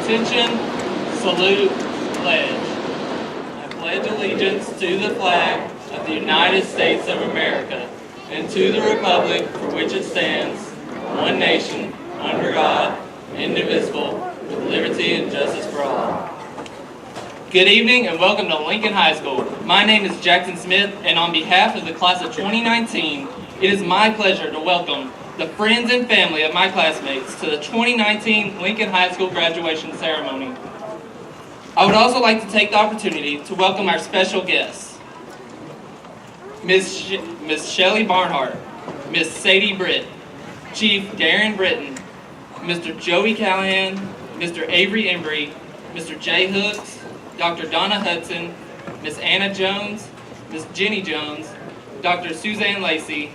Attention, salute, pledge. I pledge allegiance to the flag of the United States of America and to the republic for which it stands, one nation, under God, indivisible, with liberty and justice for all. Good evening and welcome to Lincoln High School. My name is Jackson Smith, and on behalf of the class of 2019, it is my pleasure to welcome the friends and family of my classmates to the 2019 Lincoln High School graduation ceremony. I would also like to take the opportunity to welcome our special guests, Ms. Shelley Barnhart, Ms. Sadie Britt, Chief Darren Britton, Mr. Joey Callahan, Mr. Avery Embry, Mr. Jay Hooks, Dr. Donna Hudson, Ms. Anna Jones, Ms. Jenny Jones, Dr. Suzanne Lacey,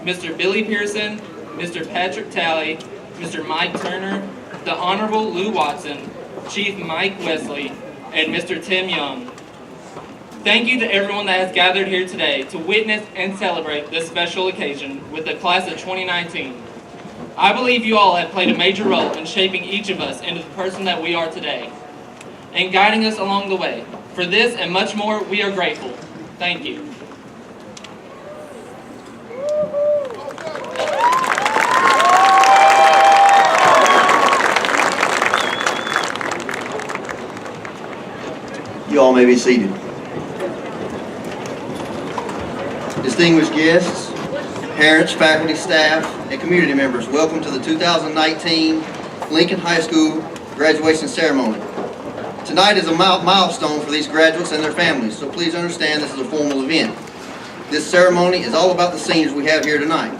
Mr. Billy Pearson, Mr. Patrick Talley, Mr. Mike Turner, the Honorable Lou Watson, Chief Mike Wesley, and Mr. Tim Young. Thank you to everyone that has gathered here today to witness and celebrate this special occasion with the class of 2019. I believe you all have played a major role in shaping each of us into the person that we are today and guiding us along the way. For this and much more, we are grateful. Thank you. You all may be seated. Distinguished guests, parents, faculty, staff, and community members, welcome to the 2019 Lincoln High School graduation ceremony. Tonight is a milestone for these graduates and their families, so please understand this is a formal event. This ceremony is all about the seniors we have here tonight.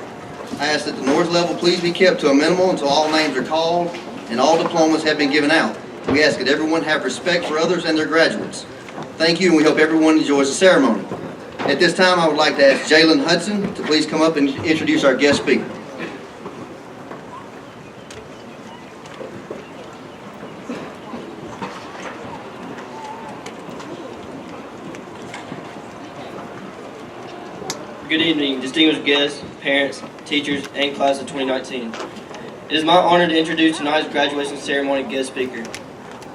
I ask that the noise level please be kept to a minimal until all names are called and all diplomas have been given out. We ask that everyone have respect for others and their graduates. Thank you, and we hope everyone enjoys the ceremony. At this time, I would like to ask Jalen Hudson to please come up and introduce our guest speaker. Good evening, distinguished guests, parents, teachers, and class of 2019. It is my honor to introduce tonight's graduation ceremony guest speaker.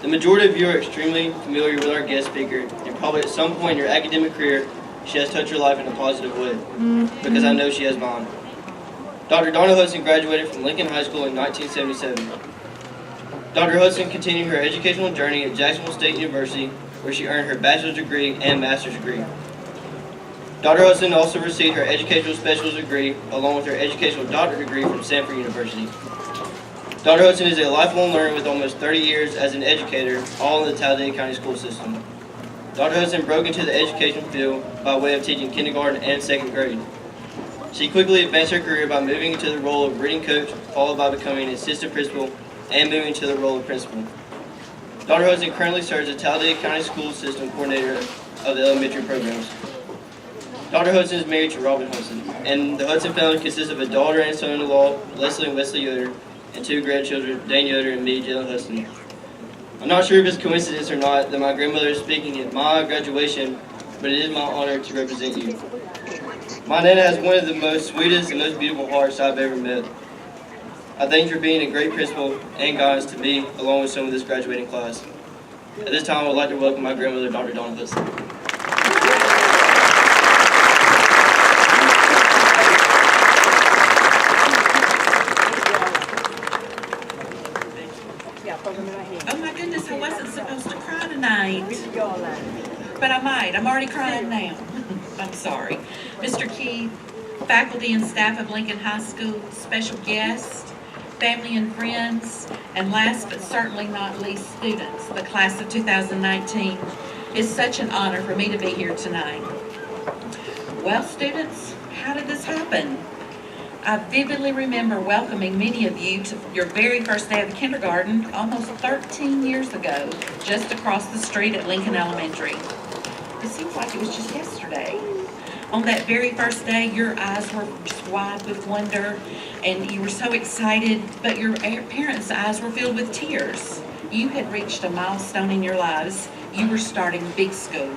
The majority of you are extremely familiar with our guest speaker, and probably at some point in your academic career, she has touched your life in a positive way, because I know she has mine. Dr. Donna Hudson graduated from Lincoln High School in 1977. Dr. Hudson continued her educational journey at Jacksonville State University, where she earned her bachelor's degree and master's degree. Dr. Hudson also received her educational specialist degree, along with her educational doctorate degree from Samford University. Dr. Hudson is a lifelong learner with almost 30 years as an educator, all in the Talladega County school system. Dr. Hudson broke into the education field by way of teaching kindergarten and second grade. She quickly advanced her career by moving into the role of reading coach, followed by becoming an assistant principal and moving to the role of principal. Dr. Hudson currently serves as Talladega County School System Coordinator of the elementary programs. Dr. Hudson is married to Robin Hudson, and the Hudson family consists of a daughter and son-in-law, Leslie and Wesley Yoder, and two grandchildren, Dane Yoder and me, Jalen Hudson. I'm not sure if it's coincidence or not that my grandmother is speaking at my graduation, but it is my honor to represent you. My Nana has one of the most sweetest and most beautiful hearts I've ever met. I thank you for being a great principal and guidance to me, along with some of this graduating class. At this time, I would like to welcome my grandmother, Dr. Donna Hudson. Oh my goodness, I wasn't supposed to cry tonight. But I might. I'm already crying now. I'm sorry. Mr. Keith, faculty and staff of Lincoln High School, special guests, family and friends, and last but certainly not least, students, the class of 2019. It's such an honor for me to be here tonight. Well, students, how did this happen? I vividly remember welcoming many of you to your very first day of kindergarten almost 13 years ago, just across the street at Lincoln Elementary. It seems like it was just yesterday. On that very first day, your eyes were just wide with wonder, and you were so excited, but your parents' eyes were filled with tears. You had reached a milestone in your lives. You were starting big school.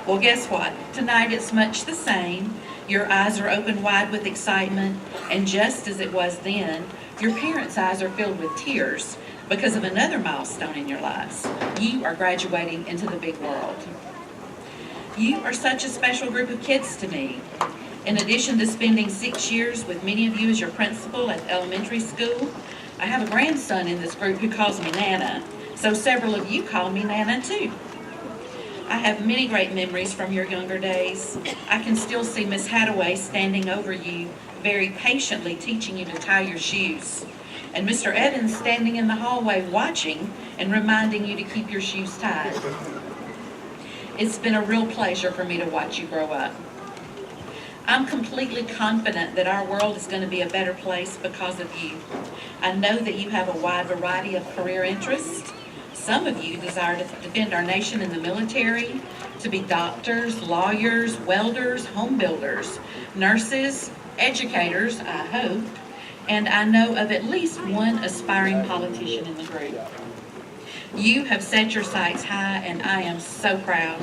Well, guess what? Tonight it's much the same. Your eyes are open wide with excitement, and just as it was then, your parents' eyes are filled with tears, because of another milestone in your lives. You are graduating into the big world. You are such a special group of kids to me. In addition to spending 6 years with many of you as your principal at elementary school, I have a grandson in this group who calls me Nana, so several of you call me Nana too. I have many great memories from your younger days. I can still see Miss Hadaway standing over you, very patiently teaching you to tie your shoes, and Mr. Evans standing in the hallway watching and reminding you to keep your shoes tied. It's been a real pleasure for me to watch you grow up. I'm completely confident that our world is going to be a better place because of you. I know that you have a wide variety of career interests. Some of you desire to defend our nation in the military, to be doctors, lawyers, welders, home builders, nurses, educators, I hope, and I know of at least one aspiring politician in the group. You have set your sights high, and I am so proud.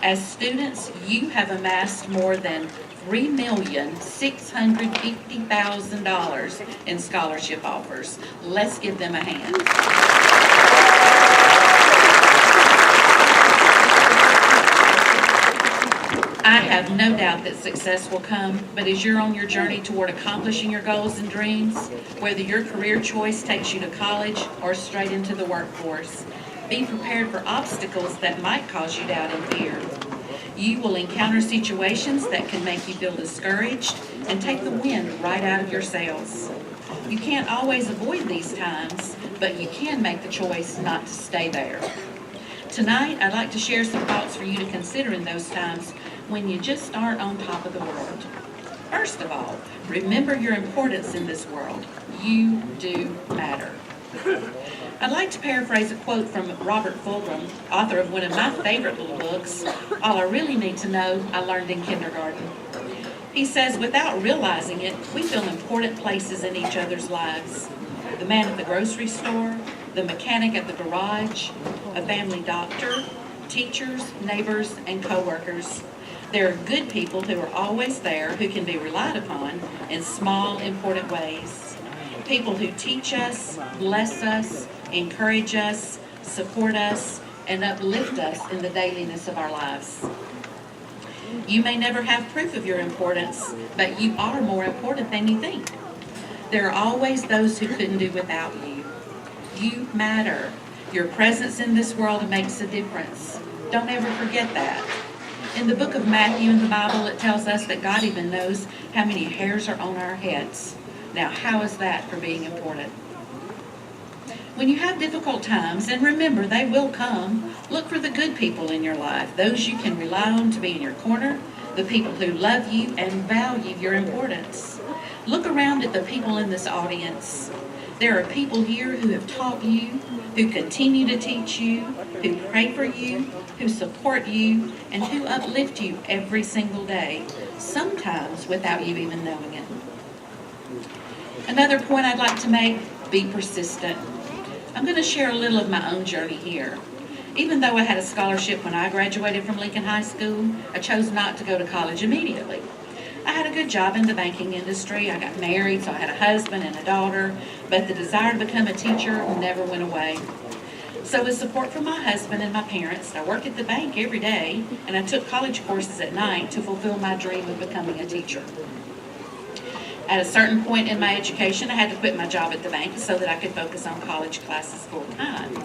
As students, you have amassed more than $3,650,000 in scholarship offers. Let's give them a hand. I have no doubt that success will come, but as you're on your journey toward accomplishing your goals and dreams, whether your career choice takes you to college or straight into the workforce, be prepared for obstacles that might cause you doubt and fear. You will encounter situations that can make you feel discouraged and take the wind right out of your sails. You can't always avoid these times, but you can make the choice not to stay there. Tonight, I'd like to share some thoughts for you to consider in those times when you just aren't on top of the world. First of all, remember your importance in this world. You do matter. I'd like to paraphrase a quote from Robert Fulghum, author of one of my favorite little books, All I Really Need to Know I Learned in Kindergarten. He says, without realizing it, we fill important places in each other's lives. The man at the grocery store, the mechanic at the garage, a family doctor, teachers, neighbors, and co-workers. There are good people who are always there, who can be relied upon in small, important ways. People who teach us, bless us, encourage us, support us, and uplift us in the dailiness of our lives. You may never have proof of your importance, but you are more important than you think. There are always those who couldn't do without you. You matter. Your presence in this world makes a difference. Don't ever forget that. In the book of Matthew in the Bible, it tells us that God even knows how many hairs are on our heads. Now, how is that for being important? When you have difficult times, and remember, they will come, look for the good people in your life, those you can rely on to be in your corner, the people who love you and value your importance. Look around at the people in this audience. There are people here who have taught you, who continue to teach you, who pray for you, who support you, and who uplift you every single day, sometimes without you even knowing it. Another point I'd like to make, be persistent. I'm going to share a little of my own journey here. Even though I had a scholarship when I graduated from Lincoln High School, I chose not to go to college immediately. I had a good job in the banking industry. I got married, so I had a husband and a daughter, but the desire to become a teacher never went away. So with support from my husband and my parents, I worked at the bank every day, and I took college courses at night to fulfill my dream of becoming a teacher. At a certain point in my education, I had to quit my job at the bank so that I could focus on college classes full time.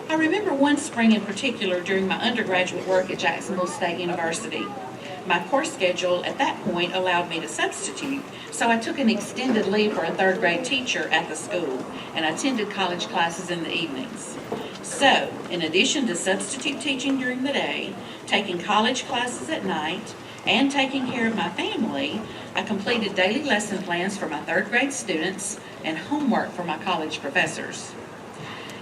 I remember one spring in particular during my undergraduate work at Jacksonville State University. My course schedule at that point allowed me to substitute, so I took an extended leave for a third grade teacher at the school and attended college classes in the evenings. So, in addition to substitute teaching during the day, taking college classes at night, and taking care of my family, I completed daily lesson plans for my third grade students and homework for my college professors.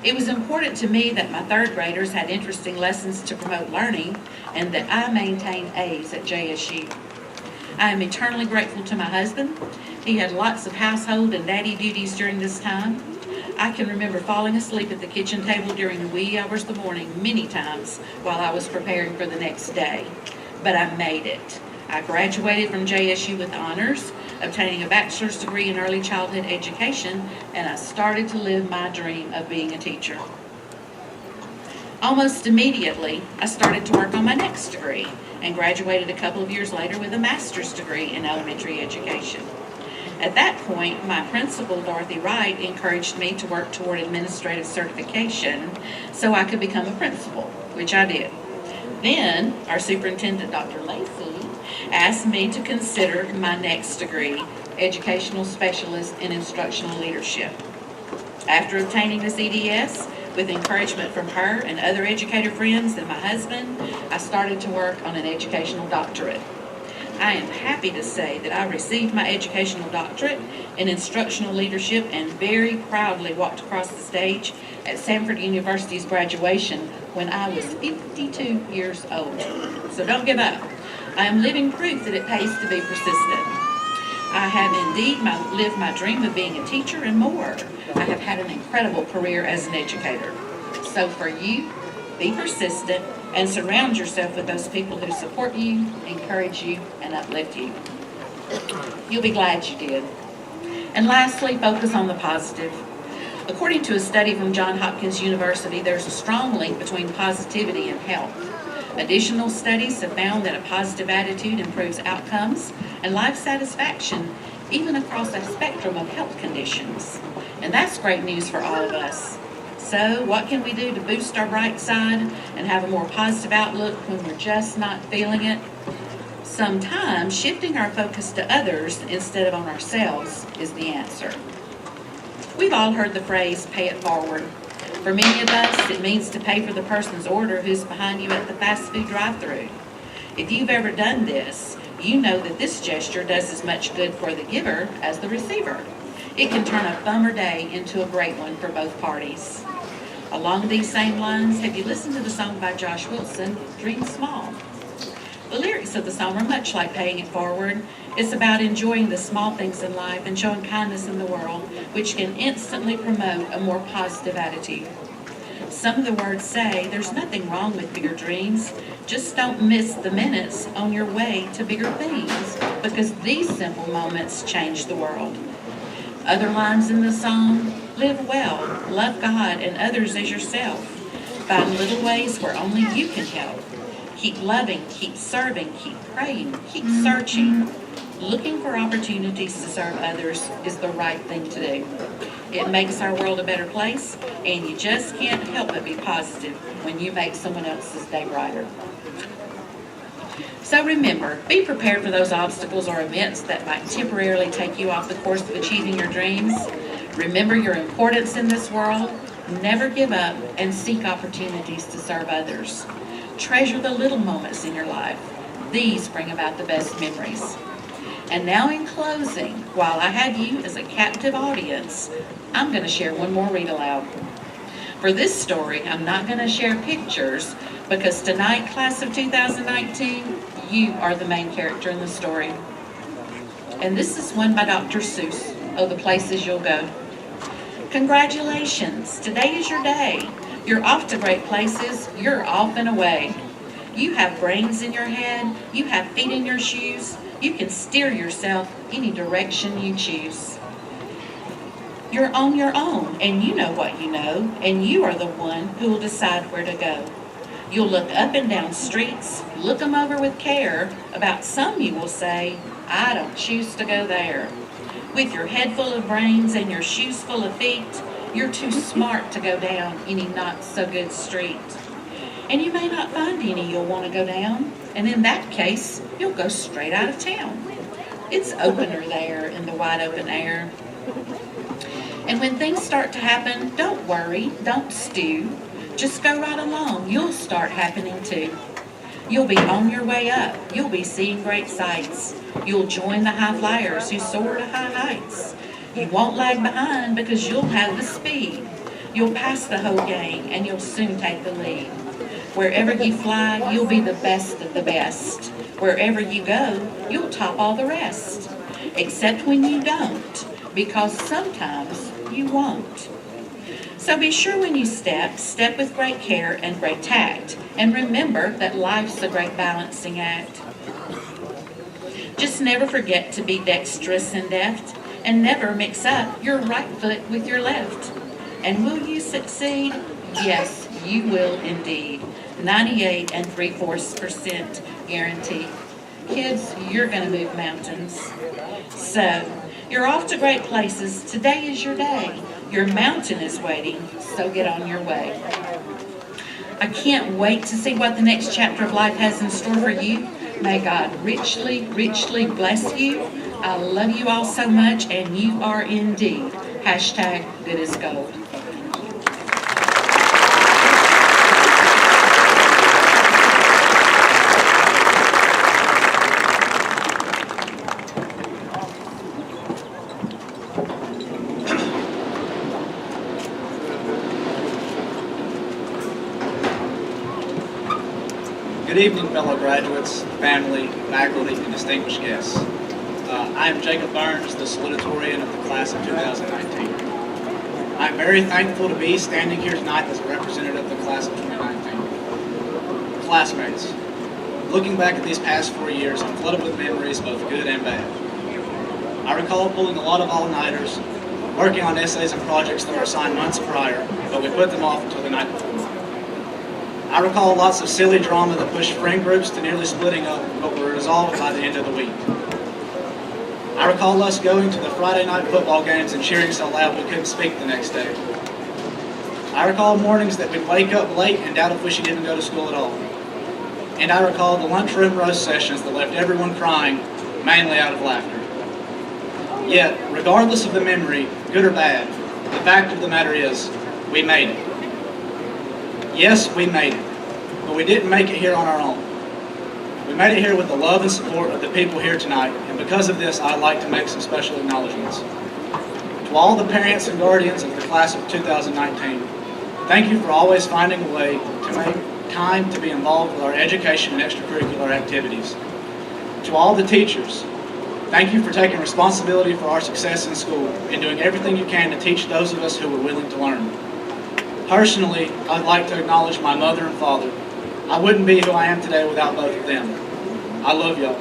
It was important to me that my third graders had interesting lessons to promote learning and that I maintained A's at JSU. I am eternally grateful to my husband. He had lots of household and daddy duties during this time. I can remember falling asleep at the kitchen table during the wee hours of the morning many times while I was preparing for the next day. But I made it. I graduated from JSU with honors. obtaining a bachelor's degree in early childhood education, and I started to live my dream of being a teacher. Almost immediately, I started to work on my next degree and graduated a couple of years later with a master's degree in elementary education. At that point, my principal, Dorothy Wright, encouraged me to work toward administrative certification so I could become a principal, which I did. Then, our superintendent, Dr. Lacey, asked me to consider my next degree, Educational Specialist in Instructional Leadership. After obtaining this EDS, with encouragement from her and other educator friends and my husband, I started to work on an educational doctorate. I am happy to say that I received my educational doctorate in instructional leadership and very proudly walked across the stage at Samford University's graduation when I was 52 years old. So don't give up. I am living proof that it pays to be persistent. I have indeed lived my dream of being a teacher and more. I have had an incredible career as an educator. So for you, be persistent and surround yourself with those people who support you, encourage you, and uplift you. You'll be glad you did. And lastly, focus on the positive. According to a study from Johns Hopkins University, there's a strong link between positivity and health. Additional studies have found that a positive attitude improves outcomes and life satisfaction, even across a spectrum of health conditions. And that's great news for all of us. So, what can we do to boost our bright side and have a more positive outlook when we're just not feeling it? Sometimes shifting our focus to others instead of on ourselves is the answer. We've all heard the phrase, pay it forward. For many of us, it means to pay for the person's order who's behind you at the fast food drive-thru. If you've ever done this, you know that this gesture does as much good for the giver as the receiver. It can turn a bummer day into a great one for both parties. Along these same lines, have you listened to the song by Josh Wilson, Dream Small? The lyrics of the song are much like paying it forward. It's about enjoying the small things in life and showing kindness in the world, which can instantly promote a more positive attitude. Some of the words say there's nothing wrong with bigger dreams. Just don't miss the minutes on your way to bigger things, because these simple moments change the world. Other lines in the song: live well, love God and others as yourself. Find little ways where only you can help. Keep loving, keep serving, keep praying, keep searching. Looking for opportunities to serve others is the right thing to do. It makes our world a better place, and you just can't help but be positive when you make someone else's day brighter. So remember, be prepared for those obstacles or events that might temporarily take you off the course of achieving your dreams. Remember your importance in this world. Never give up and seek opportunities to serve others. Treasure the little moments in your life. These bring about the best memories. And now in closing, while I have you as a captive audience, I'm going to share one more read aloud. For this story, I'm not going to share pictures because tonight, class of 2019, you are the main character in the story. And this is one by Dr. Seuss, Oh, the Places You'll Go. Congratulations, today is your day. You're off to great places, you're off and away. You have brains in your head, you have feet in your shoes, you can steer yourself any direction you choose. You're on your own, and you know what you know, and you are the one who will decide where to go. You'll look up and down streets, look them over with care. About some you will say, I don't choose to go there. With your head full of brains and your shoes full of feet, you're too smart to go down any not-so-good street. And you may not find any you'll want to go down, and in that case, you'll go straight out of town. It's opener there in the wide open air. And when things start to happen, don't worry, don't stew. Just go right along, you'll start happening too. You'll be on your way up, you'll be seeing great sights. You'll join the high flyers who soar to high heights. You won't lag behind because you'll have the speed. You'll pass the whole gang and you'll soon take the lead. Wherever you fly, you'll be the best of the best. Wherever you go, you'll top all the rest. Except when you don't, because sometimes you won't. So be sure when you step with great care and great tact. And remember that life's a great balancing act. Just never forget to be dexterous and deft, and never mix up your right foot with your left. And will you succeed? Yes, you will indeed. 98.75% guarantee. Kids, you're going to move mountains. So, you're off to great places. Today is your day. Your mountain is waiting, so get on your way. I can't wait to see what the next chapter of life has in store for you. May God richly, richly bless you. I love you all so much, and you are indeed #good as gold. Good evening, fellow graduates, family, faculty, and distinguished guests. I am Jacob Burns, the salutatorian of the class of 2019. I'm very thankful to be standing here tonight as a representative of the class of 2019. Classmates, looking back at these past 4 years, I'm flooded with memories, both good and bad. I recall pulling a lot of all-nighters, working on essays and projects that were assigned months prior, but we put them off until the night before. I recall lots of silly drama that pushed friend groups to nearly splitting up, but were resolved by the end of the week. I recall us going to the Friday night football games and cheering so loud we couldn't speak the next day. I recall mornings that we'd wake up late and doubt if we should even go to school at all. And I recall the lunchroom roast sessions that left everyone crying, mainly out of laughter. Yet, regardless of the memory, good or bad, the fact of the matter is, we made it. Yes, we made it, but we didn't make it here on our own. We made it here with the love and support of the people here tonight, and because of this, I'd like to make some special acknowledgments. To all the parents and guardians of the class of 2019, thank you for always finding a way to make time to be involved with our education and extracurricular activities. To all the teachers, thank you for taking responsibility for our success in school and doing everything you can to teach those of us who were willing to learn. Personally, I'd like to acknowledge my mother and father. I wouldn't be who I am today without both of them. I love y'all.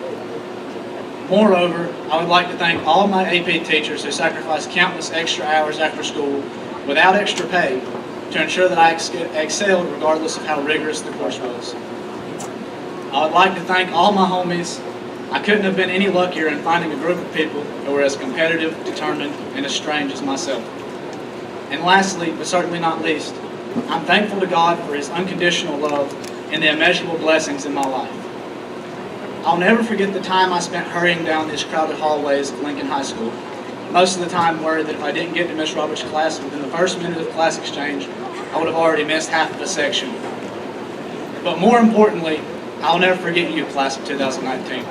Moreover, I would like to thank all my AP teachers who sacrificed countless extra hours after school without extra pay to ensure that I excelled regardless of how rigorous the course was. I would like to thank all my homies. I couldn't have been any luckier in finding a group of people who were as competitive, determined, and as strange as myself. And lastly, but certainly not least, I'm thankful to God for His unconditional love and the immeasurable blessings in my life. I'll never forget the time I spent hurrying down these crowded hallways of Lincoln High School, most of the time worried that if I didn't get to Miss Roberts' class within the first minute of class exchange, I would have already missed half of a section. But more importantly, I'll never forget you, class of 2019.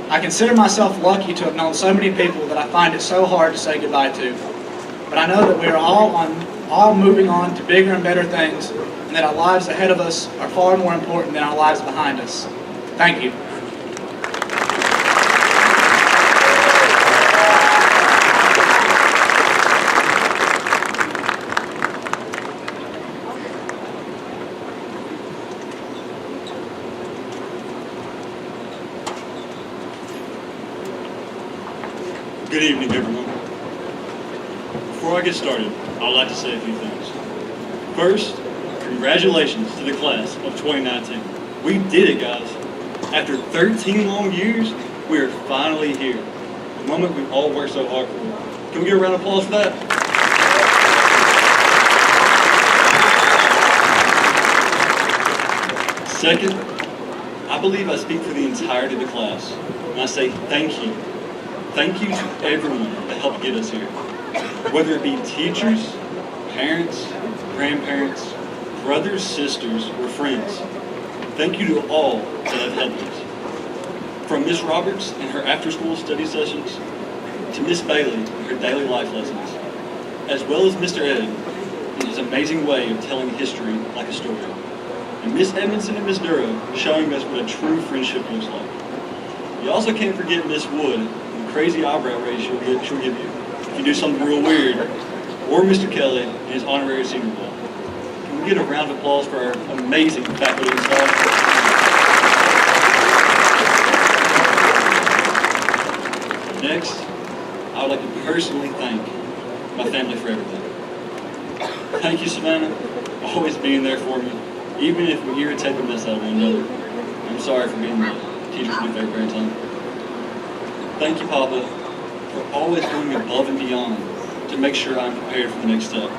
I consider myself lucky to have known so many people that I find it so hard to say goodbye to. But I know that we are all moving on to bigger and better things, and that our lives ahead of us are far more important than our lives behind us. Thank you. Good evening, everyone. Before I get started, I'd like to say a few things. First, congratulations to the class of 2019. We did it, guys. After 13 long years, we are finally here. The moment we've all worked so hard for. Can we get a round of applause for that? Second, I believe I speak for the entirety of the class when I say thank you. Thank you to everyone that helped get us here. Whether it be teachers, parents, grandparents, brothers, sisters, or friends. Thank you to all that have helped us. From Miss Roberts and her after-school study sessions, to Miss Bailey and her daily life lessons, as well as Mr. Ed and his amazing way of telling history like a story, and Miss Edmondson and Miss Duro showing us what a true friendship looks like. You also can't forget Miss Wood and the crazy eyebrow raise she'll give you if you do something real weird, or Mr. Kelly and his honorary senior ball. Can we get a round of applause for our amazing faculty and staff? Next, I would like to personally thank my family for everything. Thank you, Savannah, for always being there for me, even if we irritate the mess out of one another. I'm sorry for being the teacher's new favorite every time. Thank you, Papa, for always going above and beyond to make sure I'm prepared for the next step.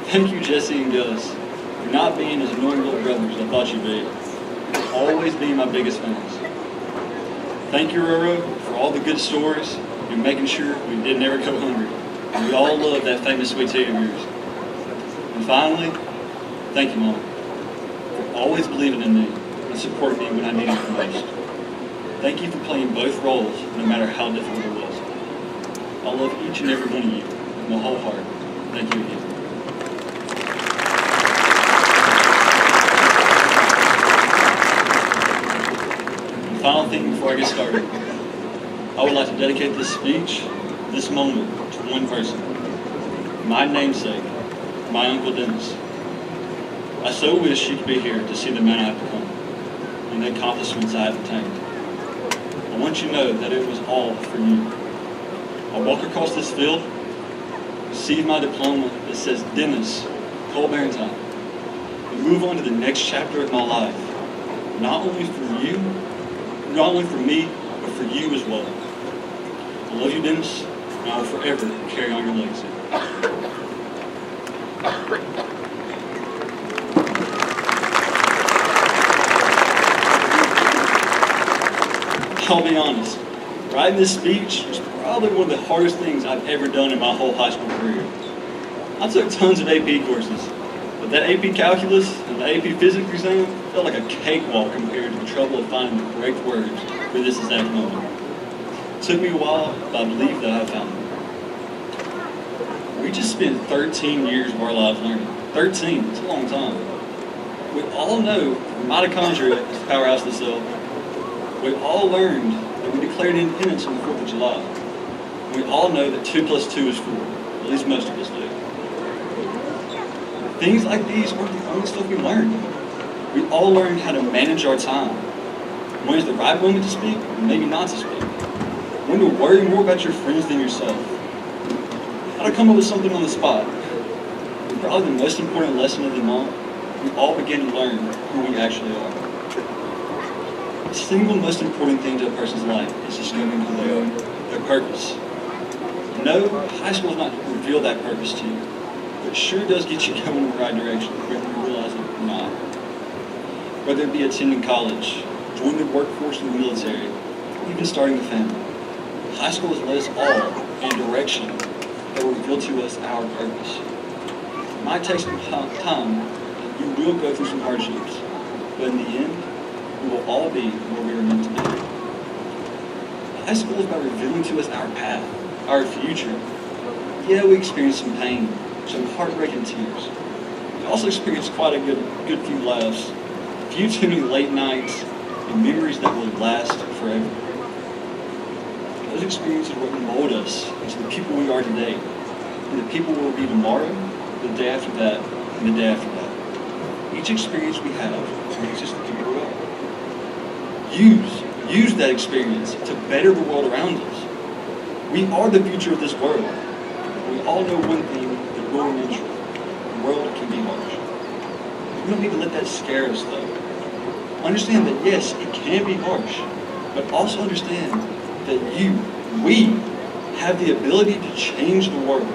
Thank you, Jesse and Gus, for not being as annoying little brothers I thought you'd be, for always being my biggest fans. Thank you, Roro, for all the good stories and making sure we didn't ever go hungry. And we all love that famous sweet tea of yours. And finally, thank you, Mom, for always believing in me and supporting me when I needed it the most. Thank you for playing both roles, no matter how difficult it was. I love each and every one of you with my whole heart. Thank you again. And final thing before I get started, I would like to dedicate this speech, this moment, to one person. My namesake, my Uncle Dennis. I so wish you could be here to see the man I have become and the accomplishments I have attained. I want you to know that it was all for you. I walk across this field, receive my diploma that says Dennis Cole Barentine, and move on to the next chapter of my life. Not only for you, not only for me, but for you as well. I love you, Dennis, and I will forever carry on your legacy. I'll be honest, writing this speech was probably one of the hardest things I've ever done in my whole high school career. I took tons of AP courses, but that AP Calculus and the AP Physics exam felt like a cakewalk compared to the trouble of finding the correct words for this exact moment. It took me a while, but I believe that I found them. We just spent 13 years of our lives learning. 13, it's a long time. We all know mitochondria is the powerhouse of the cell. We all learned that we declared independence on the 4th of July. We all know that 2 + 2 is 4. At least most of us do. Things like these weren't the only stuff we learned. We all learned how to manage our time. When is the right moment to speak, and maybe not to speak. When to worry more about your friends than yourself. How to come up with something on the spot. And probably the most important lesson of them all, we all began to learn who we actually are. The single most important thing to a person's life is just knowing who they are, their purpose. No, high school is not to reveal that purpose to you, but it sure does get you going in the right direction, whether you realize it or not. Whether it be attending college, joining the workforce in the military, or even starting a family, high school has led us all in a direction that will reveal to us our purpose. It might take some time, you will go through some hardships, but in the end, we will all be where we are meant to be. High school is about revealing to us our path, our future. Yeah, we experienced some pain, some heartbreaking tears. We also experienced quite a good few laughs, a few too many late nights, and memories that will last forever. Those experiences will mold us into the people we are today, and the people we will be tomorrow, the day after that, and the day after that. Each experience we have makes us the people we are. Use that experience to better the world around us. We are the future of this world. We all know one thing that will remain true. The world can be harsh. We don't need to let that scare us though. Understand that yes, it can be harsh, but also understand that we have the ability to change the world.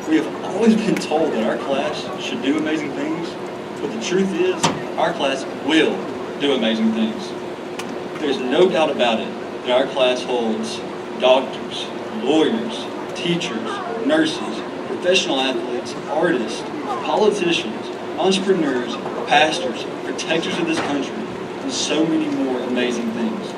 We have always been told that our class should do amazing things, but the truth is, our class will do amazing things. There's no doubt about it that our class holds doctors, lawyers, teachers, nurses, professional athletes, artists, politicians, entrepreneurs, pastors, protectors of this country, and so many more amazing things.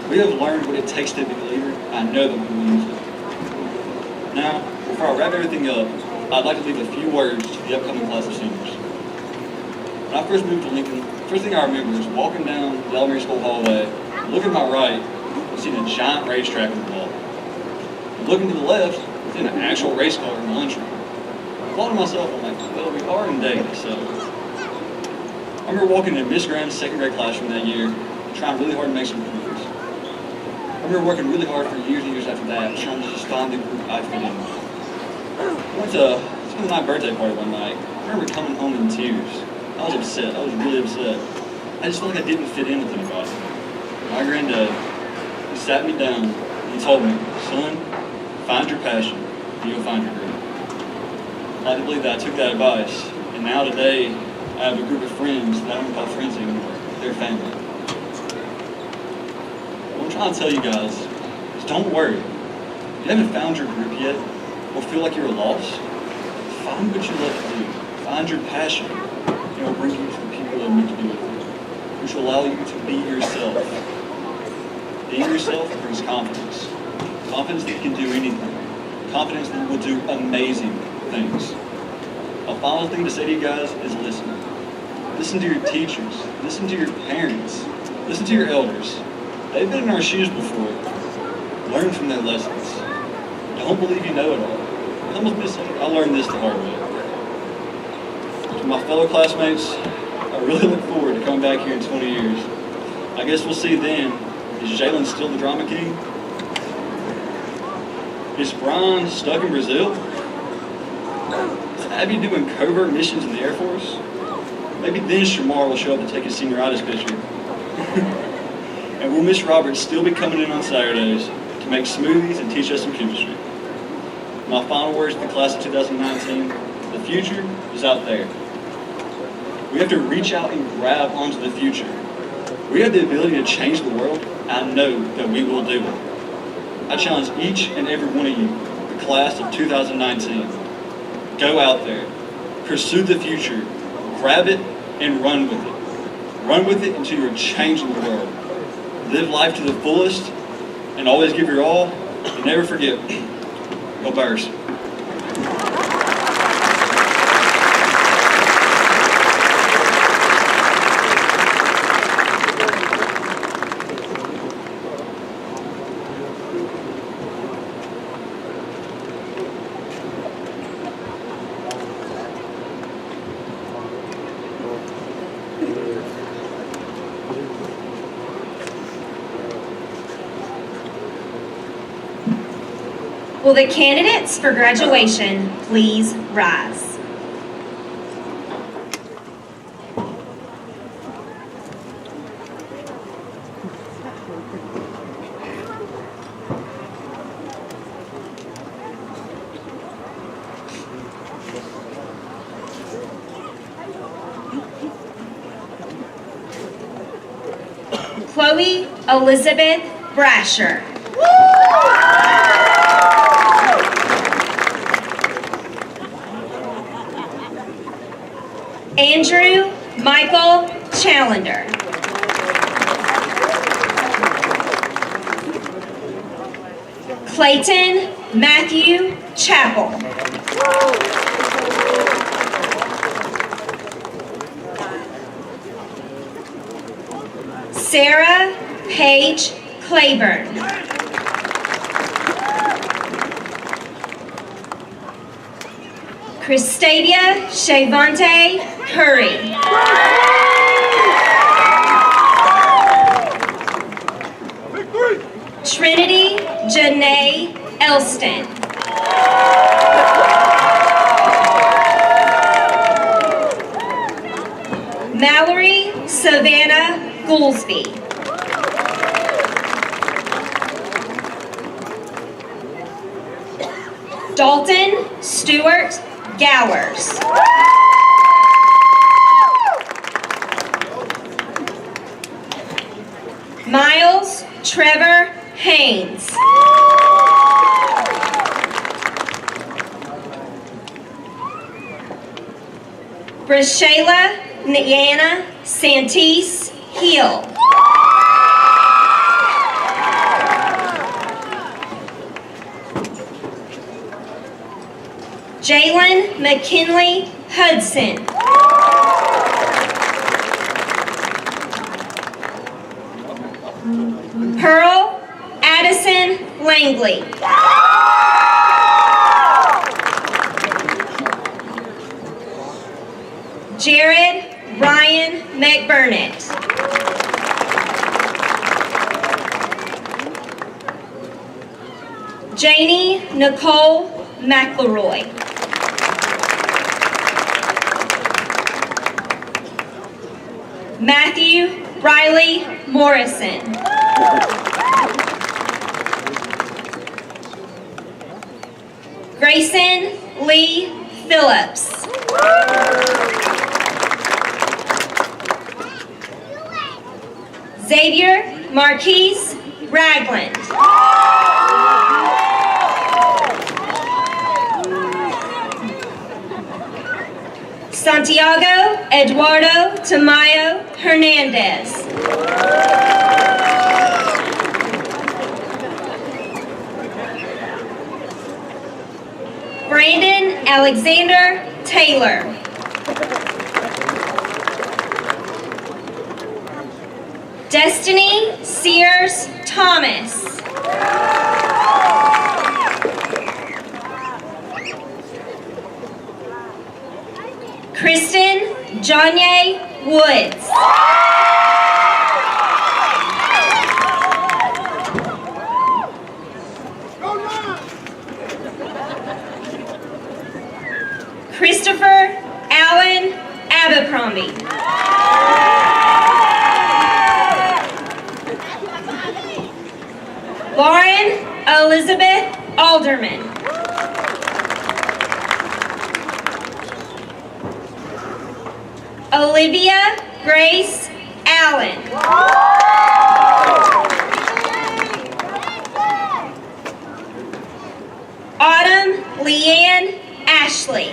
We have learned what it takes to be a leader, and I know that we will use it. Now, before I wrap everything up, I'd like to leave a few words to the upcoming class of seniors. When I first moved to Lincoln, the first thing I remember is walking down the elementary school hallway, looking to my right, and seeing a giant racetrack on the wall. And looking to the left, seeing an actual race car in the lunchroom. I thought to myself, I'm like, well, we are in Dayton, so. I remember walking into Miss Graham's second grade classroom that year, trying really hard to make some friends. Her remember working really hard for years and years after that, trying to just find the group I fit in. I went to my birthday party one night. I remember coming home in tears. I was upset. I was really upset. I just felt like I didn't fit in with anybody. My granddad, he sat me down and he told me, son, find your passion and you'll find your group. I like to believe that I took that advice, and now today I have a group of friends that I don't call friends anymore. They're family. What I'm trying to tell you guys is don't worry. If you haven't found your group yet or feel like you're lost, find what you love to do. Find your passion, and it will bring you to the people that are meant to be with you, which will allow you to be yourself. Being yourself brings confidence. Confidence that you can do anything. Confidence that will do amazing things. A final thing to say to you guys is listen. Listen to your teachers. Listen to your parents. Listen to your elders. They've been in our shoes before. Learn from their lessons. Don't believe you know it all. I must say, I learned this the hard way. To my fellow classmates, I really look forward to coming back here in 20 years. I guess we'll see then. Is Jalen still the drama king? Is Brian stuck in Brazil? Is Abby doing covert missions in the Air Force? Maybe then Shamar will show up to take his senioritis picture. And will Miss Roberts still be coming in on Saturdays to make smoothies and teach us some chemistry? My final words to the class of 2019, the future is out there. We have to reach out and grab onto the future. We have the ability to change the world. I know that we will do it. I challenge each and every one of you, the class of 2019, go out there, pursue the future, grab it and run with it. Run with it until you're changing the world. Live life to the fullest and always give your all and never forget, go Bears. Will the candidates for graduation please rise? Chloe Elizabeth Brasher. Andrew Michael Challenger. Clayton Matthew Chappell. Sarah Paige Claiborne. Christadia Shavante Curry. Trinity Janae Elston. Mallory Savannah Goolsby. Dalton Stewart Gowers. Miles Trevor Haynes. Brashayla Nyana Santise Hill. Jalen McKinley Hudson. Pearl Addison Langley. Jared Ryan McBurnett. Janie Nicole McElroy. Matthew Riley Morrison. Grayson Lee Phillips. Xavier Marquise Ragland. Santiago Eduardo Tamayo Hernandez. Brandon Alexander Taylor. Destiny Sears Thomas. Kristen Jonye Woods. Christopher Allen Abercrombie. Lauren Elizabeth Alderman. Olivia Grace Allen. Autumn Leanne Ashley.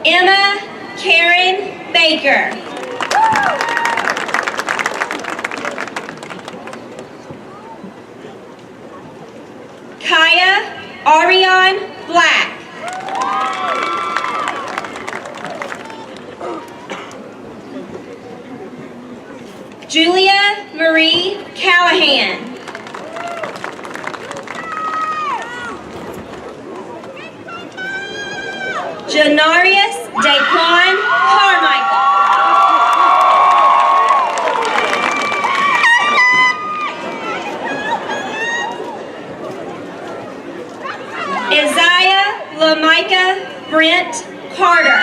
Emma Karen Baker. Kaya Ariane Black. Julia Marie Callahan. Janarius Daquan Carmichael. Isaiah Lamicah Brent Carter.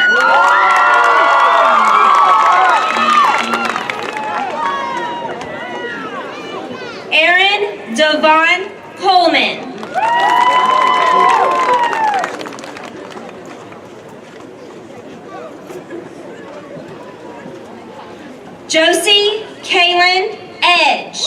Aaron Devon Coleman. Josie Kaylin Edge.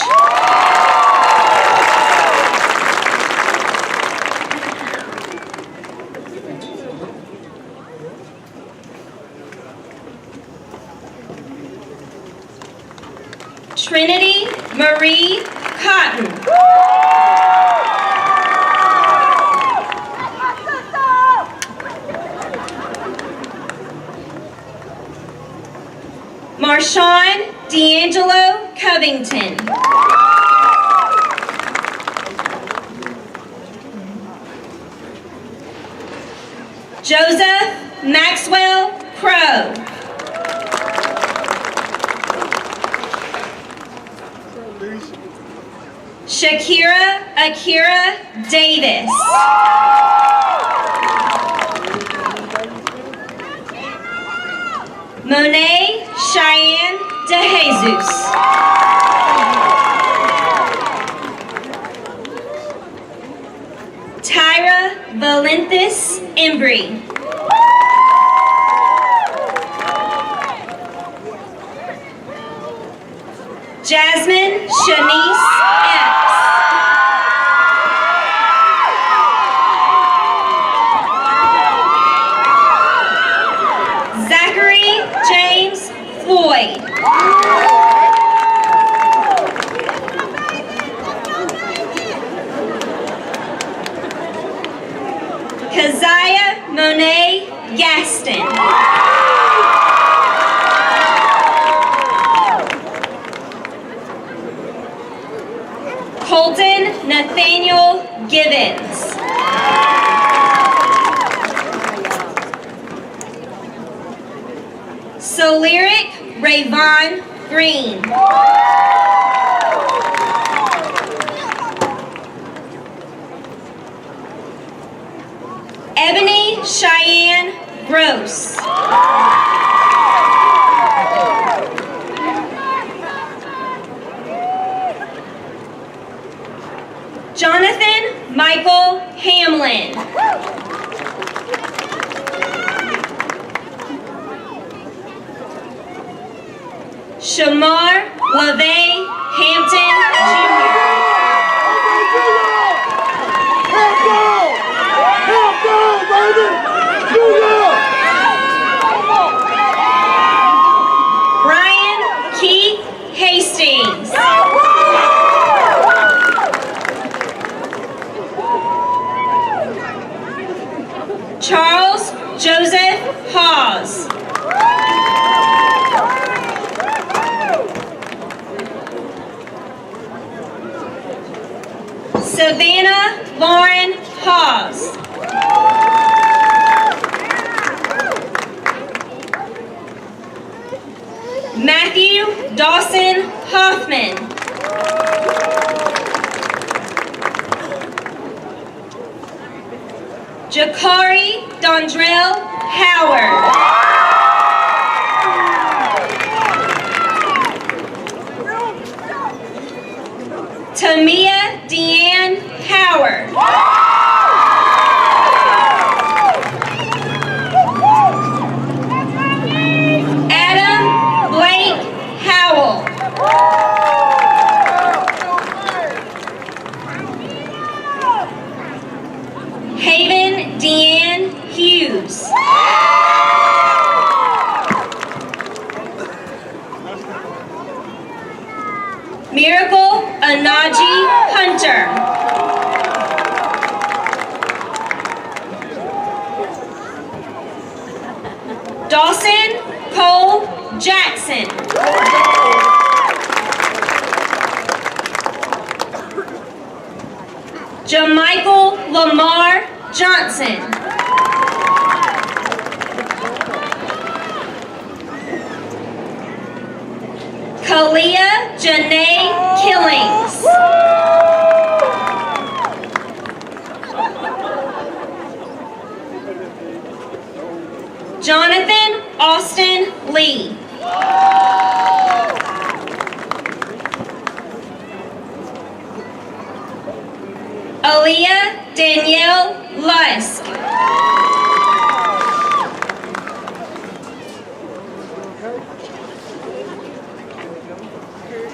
Trinity Marie Cotton. Marshawn D'Angelo Covington. Joseph Maxwell Crow. Shakira Akira Davis. Monet Cheyenne DeJesus. Tyra Valenthis Embry. Jasmine Shanice Epps. Zachary James Floyd. Keziah Monet Gaston. Colton Nathaniel Gibbons. Solyric Rayvon Green. Ebony Cheyenne Gross. Jonathan Michael Hamlin. Shamar LaVey Hampton Jr. Brian Keith Hastings. Charles Joseph Hawes. Savannah Lauren Hawes. Matthew Dawson Hoffman. Jakari Dondrell Howard. Tamia Deanne Howard. Adam Blake Howell. Haven Deanne Hughes. Miracle Anaji Hunter. Dawson Cole Jackson. Jamichael Lamar Johnson. Kalia Janae Killings. Jonathan Austin Lee. Aaliyah Danielle Lusk.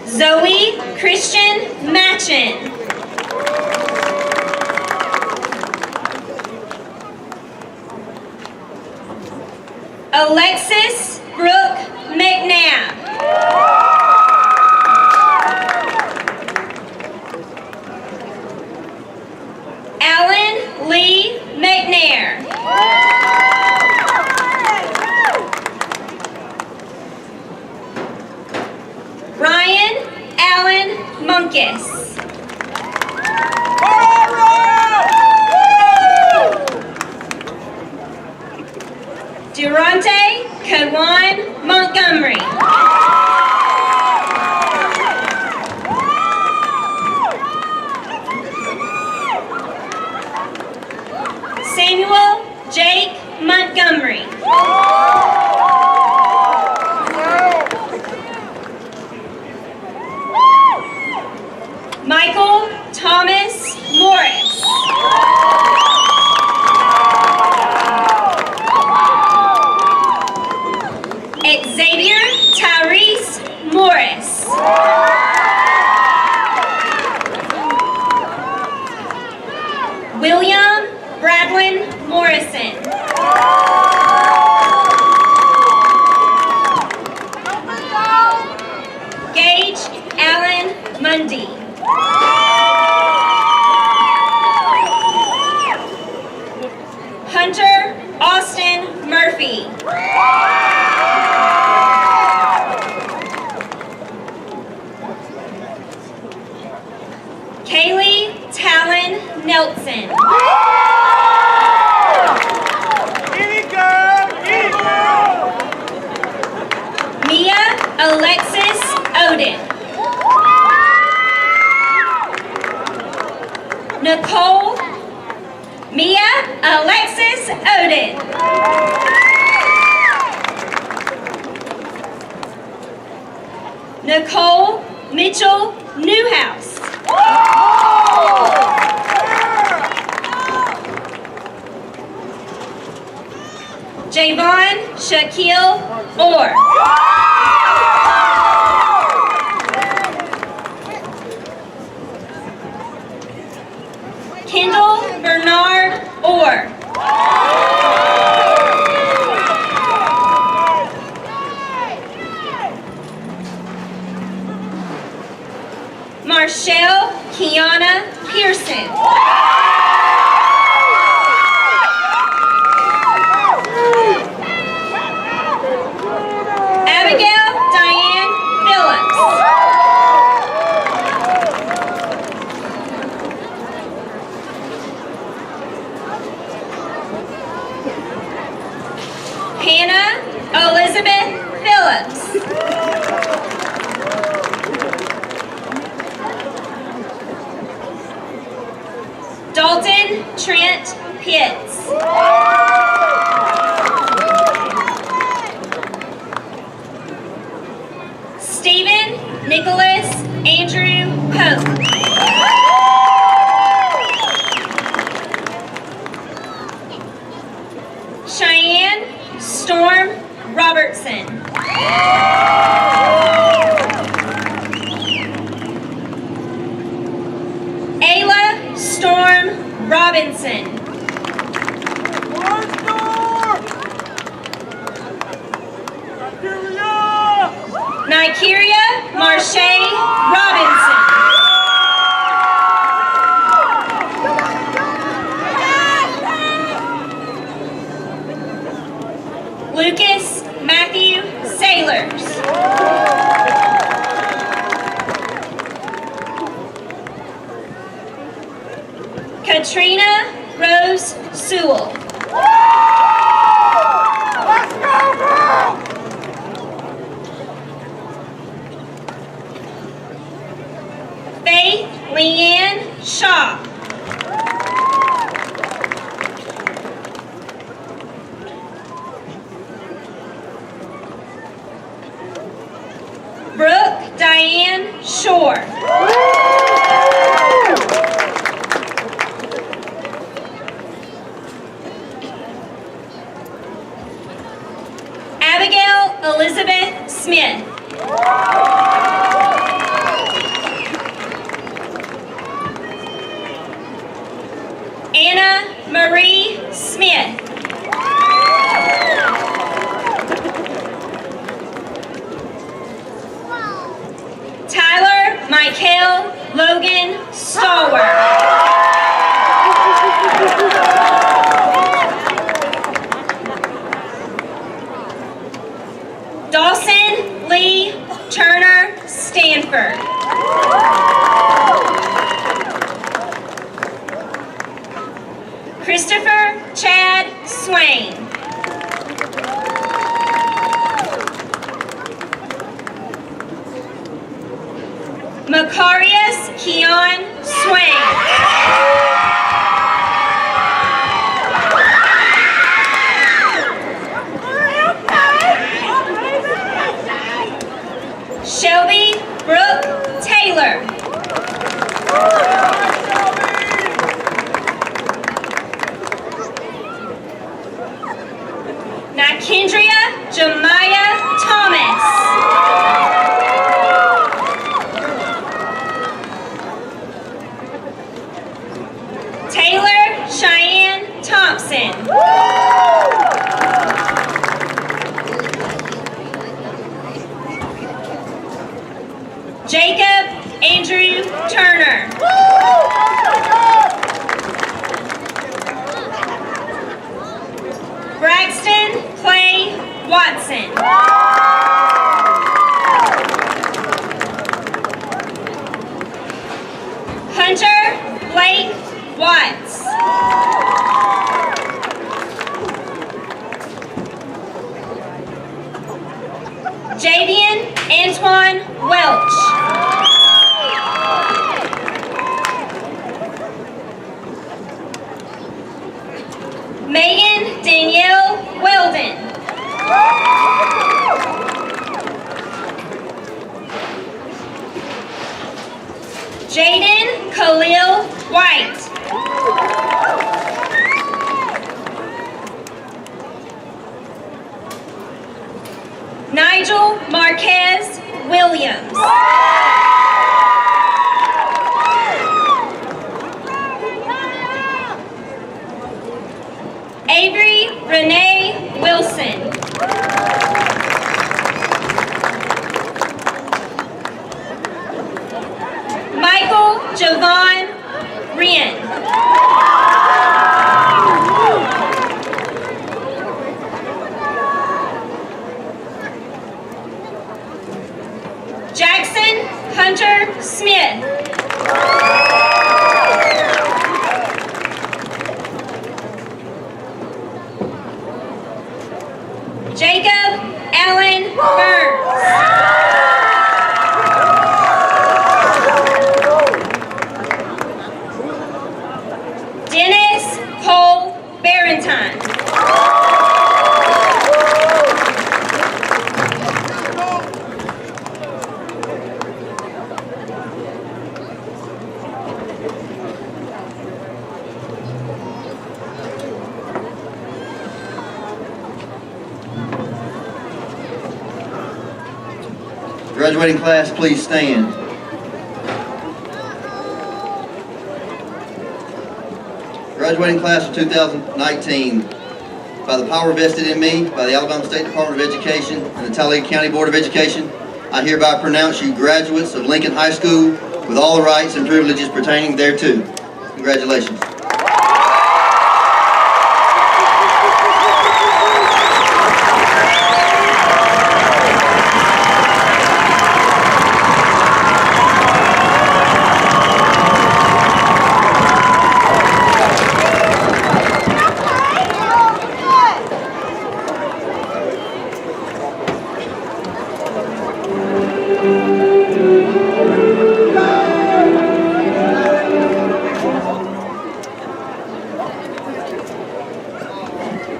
Zoe Christian Matchin. Alexis Brooke McNabb. Alan Lee McNair. Ryan Allen Munkus. Durante Kawan Montgomery. Samuel Jake Montgomery. Michael Thomas Morris. Xavier Tyrese Morris. William Bradlin Morrison. Gage Allen Mundy. Hunter Austin Murphy. Kaylee Talon Nelson. Mia Alexis Nicole Mia Alexis Oden. Nicole Mitchell Newhouse. Javon Shaquille Orr. Kendall Bernard Orr. Marshall Kiana Pearson. Abigail Diane Phillips. Hannah Elizabeth Phillips. Dalton Trent Pitts. Stephen Nicholas Andrew Pope. Cheyenne Storm Robertson. Ayla Storm Robinson. Nikeria Marche Robinson. Lucas Matthew Sailors. Katrina Rose Sewell. Faith Leanne Shaw. Brooke Diane Shore. Abigail Elizabeth Smith. Anna Marie Smith. Tyler Michael Logan Stallworth. Dawson Lee Turner Stanford. Christopher Chad Swain. Macarius Keon Swain. Shelby Brooke Taylor. Nakendria Jemiah Thomas. Taylor Cheyenne Thompson. Jacob Andrew Turner. Braxton Clay Watson. Hunter Blake Watts. Javian Antoine Welch. Megan Danielle Weldon. Jaden Khalil White. Nigel Marquez Williams. Avery Renee Wilson. Michael Javon Rien. Jackson Hunter Smith. Jacob Allen Burns. Dennis Cole Barentine. Graduating class, please stand. Graduating class of 2019, by the power vested in me by the Alabama State Department of Education and the Talladega County Board of Education, I hereby pronounce you graduates of Lincoln High School with all the rights and privileges pertaining thereto. Congratulations.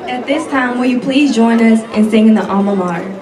At this time, will you please join us in singing the alma mater?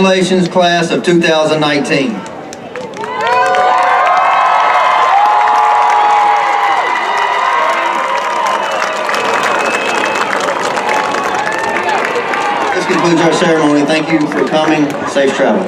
Congratulations, class of 2019. This concludes our ceremony. Thank you for coming. Safe travel.